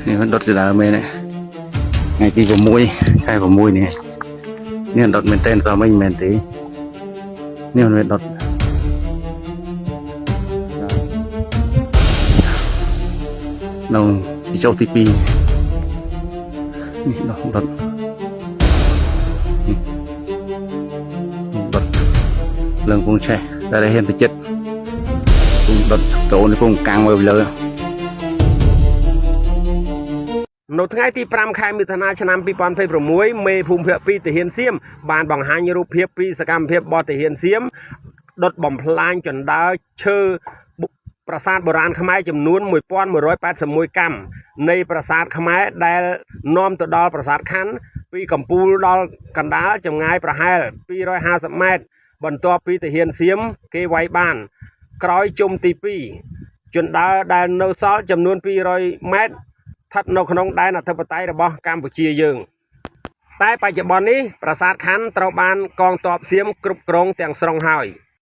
นี่มันดดเสียดายเมย์เนี่ยไงที่ผมมวยใช่ผมมวยเนี่ยเนี่ยดดเมนเต้นก็ไม่เมนตีเนี่ยมันเป็นดดเราที่โจที่ปีนี่ดดดดเรื่องพงแช่ได้เห็นตัวเจ็ดดดโจนี่พงกลางไว้เลยនៅថ្ងៃទី5ខែមិថុនាឆ្នាំ2026មេភូមិភាគ2ទាហានសៀមបានបង្ហាញរូបភាពពីសកម្មភាពរបស់ទាហានសៀមដុតបំផ្លាញចណ្ដើរឈើប្រាសាទបុរាណខ្មែរចំនួន1181កាំនៃប្រាសាទខ្មែរដែលនាំទៅដល់ប្រាសាទខណ្ឌពីកំពូលដល់កណ្ដាលចម្ងាយប្រហែល250ម៉ែត្របន្ទាប់ពីទាហានសៀមគេវាយបានក្រោយជុំទី2ចណ្ដើរដែលនៅសល់ចំនួន200ម៉ែត្រស្ថិតនៅក្នុងដែនអធិបតេយ្យរបស់កម្ពុជាយើងតែបច្ចុប្បន្ននេះប្រាសាទខណ្ឌត្រូវបានកងទ័ពសៀមគ្រប់គ្រងទាំងស្រុងហើយ